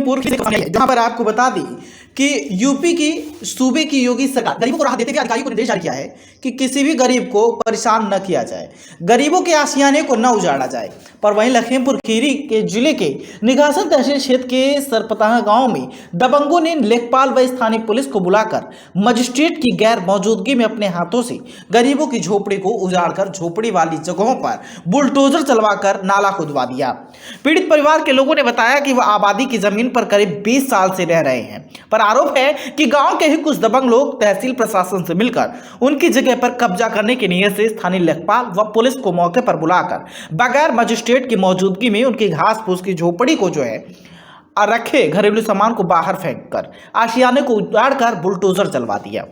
लखीमपुर जहां पर आपको बता दें कि यूपी की सूबे की योगी सरकार गरीबों को राहत देते हुए अधिकारियों को निर्देश जारी किया है कि किसी भी गरीब को परेशान न किया जाए, गरीबों के आशियाने को न उजाड़ा जाए। पर वहीं लखीमपुर खीरी के जिले के निघासन तहसील क्षेत्र के सरपताह गांव में दबंगों ने लेखपाल व स्थानीय पुलिस को बुलाकर मजिस्ट्रेट की गैर मौजूदगी में अपने हाथों से गरीबों की झोपड़ी को उजाड़कर झोपड़ी वाली जगहों पर बुलडोजर चलवाकर नाला खुदवा दिया। पीड़ित परिवार के लोगों ने बताया कि वह आबादी की जमीन पर करीब 20 साल से रह रहे हैं, पर आरोप है कि गांव के ही कुछ दबंग लोग तहसील प्रशासन से मिलकर उनकी जगह पर कब्जा करने की नीयत से स्थानीय लेखपाल व पुलिस को मौके पर बुलाकर बगैर मजिस्ट्रेट की मौजूदगी में उनकी घास फूस की झोपड़ी को रखे घरेलू सामान को बाहर फेंककर आशियाने को उजाड़कर बुलडोजर चलवा दिया।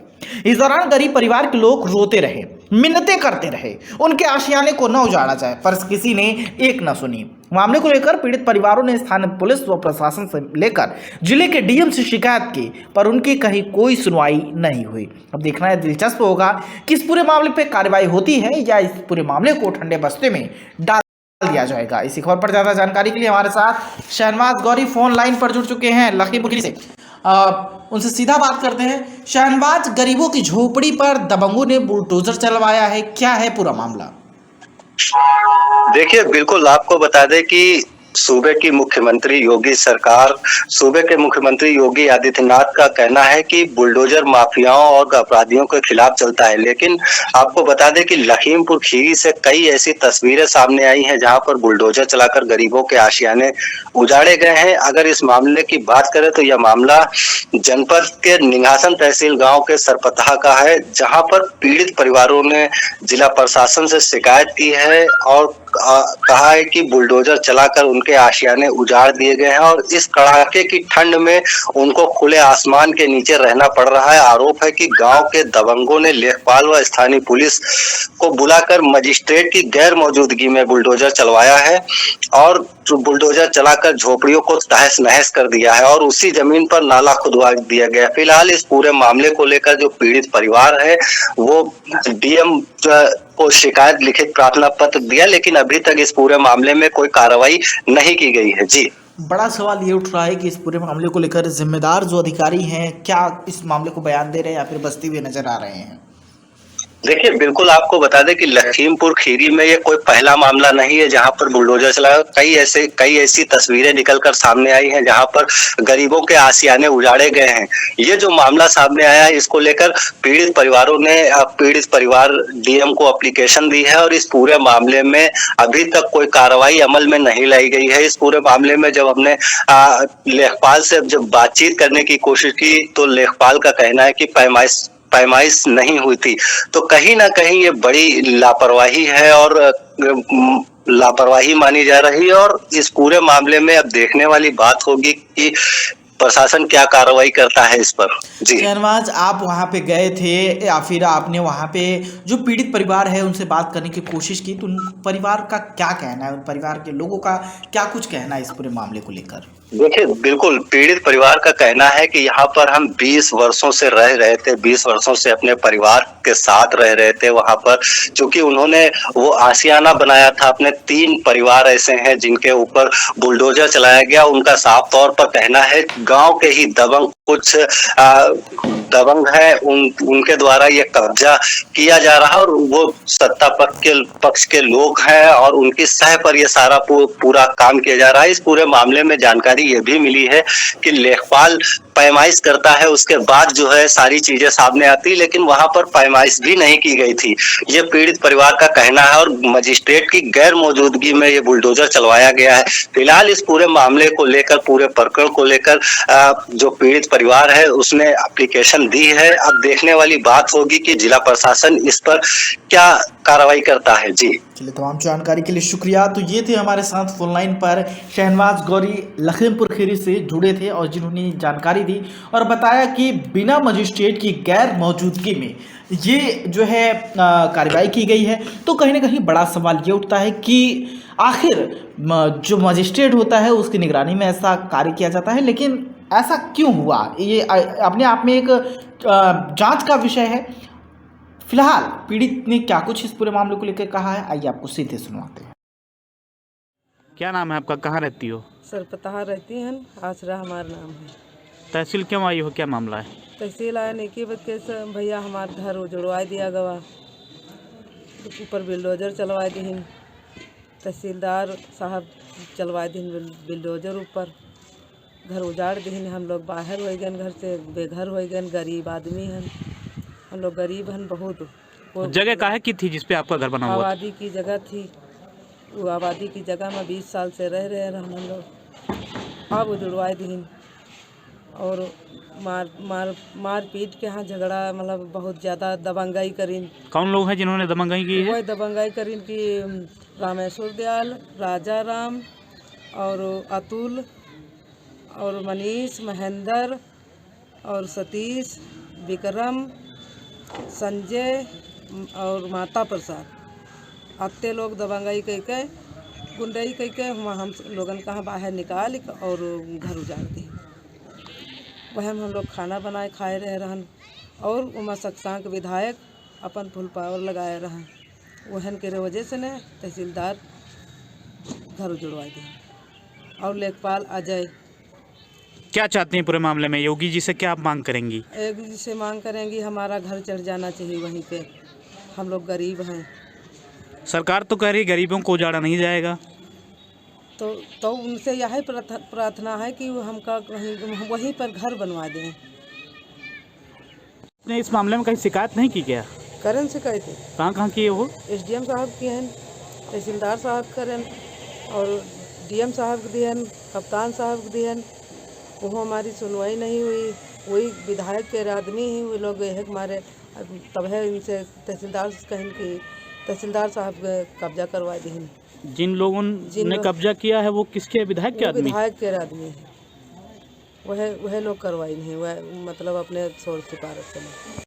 इस दौरान गरीब परिवार के लोग रोते रहे, मिन्नतें करते रहे उनके आशियाने को न उजाड़ा जाए, पर किसी ने एक न सुनी। मामले को लेकर पीड़ित परिवारों ने स्थानीय पुलिस व प्रशासन से लेकर जिले के डीएम से शिकायत की, पर उनकी कहीं कोई सुनवाई नहीं हुई। अब देखना है, दिलचस्प होगा कि इस पूरे मामले पर कार्रवाई होती है या इस पूरे मामले को ठंडे बस्ते में डाल दिया जाएगा। इसी खबर पर ज्यादा जानकारी के लिए हमारे साथ शहनवाज गौरी फोन लाइन पर जुड़ चुके हैं लखीमपुर से। उनसे सीधा बात करते हैं। शहनवाज, गरीबों की झोपड़ी पर दबंगों ने बुलडोजर चलवाया है, क्या है पूरा मामला? देखिए, बिल्कुल आपको बता दें कि सूबे के मुख्यमंत्री योगी आदित्यनाथ का कहना है कि बुलडोजर माफियाओं और अपराधियों के खिलाफ चलता है, लेकिन आपको बता दें कि लखीमपुर खीरी से कई ऐसी तस्वीरें सामने आई हैं जहां पर बुलडोजर चलाकर गरीबों के आशियाने उजाड़े गए हैं। अगर इस मामले की बात करें तो यह मामला जनपद के निघासन तहसील गांव के सरपताह का है, जहां पर पीड़ित परिवारों ने जिला प्रशासन से शिकायत की है और कहा है कि बुलडोजर चलाकर उनके आशियाने उजाड़ दिए गए हैं और इस कड़ाके की ठंड में उनको खुले आसमान के नीचे रहना पड़ रहा है। आरोप है कि गांव के दबंगों ने लेखपाल व स्थानीय पुलिस को बुलाकर मजिस्ट्रेट की गैर मौजूदगी में बुलडोजर चलवाया है और बुलडोजर चलाकर झोपड़ियों को तहस नहस कर दिया है और उसी जमीन पर नाला खुदवा दिया गया। फिलहाल इस पूरे मामले को लेकर जो पीड़ित परिवार है वो डीएम को शिकायत लिखित प्रार्थना पत्र दिया, लेकिन अभी तक इस पूरे मामले में कोई कार्रवाई नहीं की गई है। जी, बड़ा सवाल ये उठ रहा है कि इस पूरे मामले को लेकर जिम्मेदार जो अधिकारी हैं क्या इस मामले को बयान दे रहे हैं या फिर बस्ती हुए नजर आ रहे हैं? देखिए, बिल्कुल आपको बता दें कि लखीमपुर खीरी में ये कोई पहला मामला नहीं है जहां पर बुलडोजर चलाया। कई ऐसी तस्वीरें निकलकर सामने आई हैं जहां पर गरीबों के आशियाने उजाड़े गए हैं। ये जो मामला सामने आया है, इसको लेकर पीड़ित परिवार डीएम को एप्लीकेशन दी है और इस पूरे मामले में अभी तक कोई कार्रवाई अमल में नहीं लाई गई है। इस पूरे मामले में जब हमने लेखपाल से जब बातचीत करने की कोशिश की तो लेखपाल का कहना है कि पैमाइश नहीं हुई थी, तो कहीं ना कहीं ये बड़ी लापरवाही है और लापरवाही मानी जा रही है और इस पूरे मामले में अब देखने वाली बात होगी कि प्रशासन क्या कार्रवाई करता है इस पर। जी शहनवाज, आप वहाँ पे गए थे या फिर आपने वहाँ पे जो पीड़ित परिवार है उनसे बात करने की कोशिश की, तो उन परिवार का क्या कहना है, उन परिवार के लोगों का क्या कुछ कहना है इस पूरे मामले को लेकर? देखिए, बिल्कुल पीड़ित परिवार का कहना है कि यहाँ पर हम 20 वर्षों से रह रहे थे, 20 वर्षों से अपने परिवार के साथ रह रहे थे। वहाँ पर चूंकि उन्होंने वो आशियाना बनाया था, अपने 3 परिवार ऐसे हैं जिनके ऊपर बुलडोजर चलाया गया। उनका साफ तौर पर कहना है गांव के ही दबंग कुछ दबंग है, उनके द्वारा ये कब्जा किया जा रहा है और वो सत्ता पक्ष के लोग हैं और उनकी सह पर ये सारा पूरा काम किया जा रहा है। इस पूरे मामले में जानकारी ये भी मिली है कि लेखपाल पैमाइश करता है, उसके बाद जो है सारी चीजें सामने आती, लेकिन वहां पर पैमाइश भी नहीं की गई थी। ये पीड़ित परिवार का कहना है और मजिस्ट्रेट की गैर मौजूदगी में ये बुलडोजर चलवाया गया है। फिलहाल इस पूरे मामले को लेकर, पूरे प्रकरण को लेकर जो पीड़ित परिवार है उसने एप्लीकेशन दी है। अब देखने वाली बात होगी कि जिला प्रशासन इस पर क्या कार्रवाई करता है। जी, चलिए, तमाम जानकारी के लिए शुक्रिया। तो ये थे हमारे साथ फोन लाइन पर शहनवाज गौरी, लखीमपुर खीरी से जुड़े थे और जिन्होंने जानकारी दी और बताया कि बिना मजिस्ट्रेट की गैर मौजूदगी में ये जो है कार्रवाई की गई है। तो कहीं ना कहीं बड़ा सवाल ये उठता है कि आखिर जो मजिस्ट्रेट होता है उसकी निगरानी में ऐसा कार्य किया जाता है, लेकिन ऐसा क्यों हुआ, ये अपने आप में एक जांच का विषय है। फिलहाल पीड़ित ने क्या कुछ इस पूरे मामले को लेकर कहा है, आइए आपको सीधे सुनवाते हैं। क्या नाम है आपका, कहाँ रहती हो? सरपतहा रहती हैं, आसरा हमारा नाम है। तहसील क्यों आई हो, क्या मामला है? तहसील आया नहीं कि बच्चे से भैया हमार घर उजड़वा दिया गवा, ऊपर बिल्डोजर चलवा दीन, तहसीलदार साहब चलवा दीन बिल्डोजर ऊपर, घर उजाड़ दीन। हम लोग बाहर हो गए, घर से बेघर हो गए, गरीब आदमी हैं हम लोग, गरीब हैं बहुत। वो जगह काहे की थी जिसपे आपका घर बना हुआ था? आबादी की जगह थी, वो आबादी की जगह में 20 साल से रह रहे हैं हम लोग, अब उजड़वा दीन। और मार पीट के यहाँ झगड़ा, मतलब बहुत ज़्यादा दबंगाई करीन। कौन लोग हैं जिन्होंने दबंगाई की है? वही दबंगाई करीन कि रामेश्वर दयाल, राजा राम और अतुल और मनीष, महेंद्र और सतीश, विक्रम, संजय और माता प्रसाद, अत्ते लोग दबंगाई कह के, गुंडाई कह के हम लोगन कहाँ बाहर निकाल और घर उजाड़ दी। वह हम लोग खाना बनाए खाए रहे रहन, और उमा सक्सां के विधायक अपन फुल पावर लगाए रहन, वहन के वजह से ने तहसीलदार घर उजड़वा दिए। और लेखपाल अजय। क्या चाहते हैं पूरे मामले में? योगी जी से क्या आप मांग करेंगी? एक जी से मांग करेंगी हमारा घर चढ़ जाना चाहिए वहीं पे, हम लोग गरीब हैं। सरकार तो कह रही है गरीबों को उजाड़ा नहीं जाएगा। तो उनसे यही प्रार्थना है कि वो हमका वहीं पर घर बनवा दें। आपने इस मामले में कहीं शिकायत नहीं की क्या? करें शिकायत कहाँ की है वो? SDM साहब की हैं, तहसीलदार साहब करें, और DM साहब के दिहन, कप्तान साहब के दिहन, वो हमारी सुनवाई नहीं हुई। वही विधायक के आदमी ही वो लोग एक मारे, तब है इनसे तहसीलदार कहें कि तहसीलदार साहब कब्जा करवा दी। जिन लोगों ने कब्जा किया है वो किसके, विधायक के आदमी? विधायक के आदमी है, वह लोग करवाई नहीं, वह मतलब अपने सोच सिफारिश से नहीं।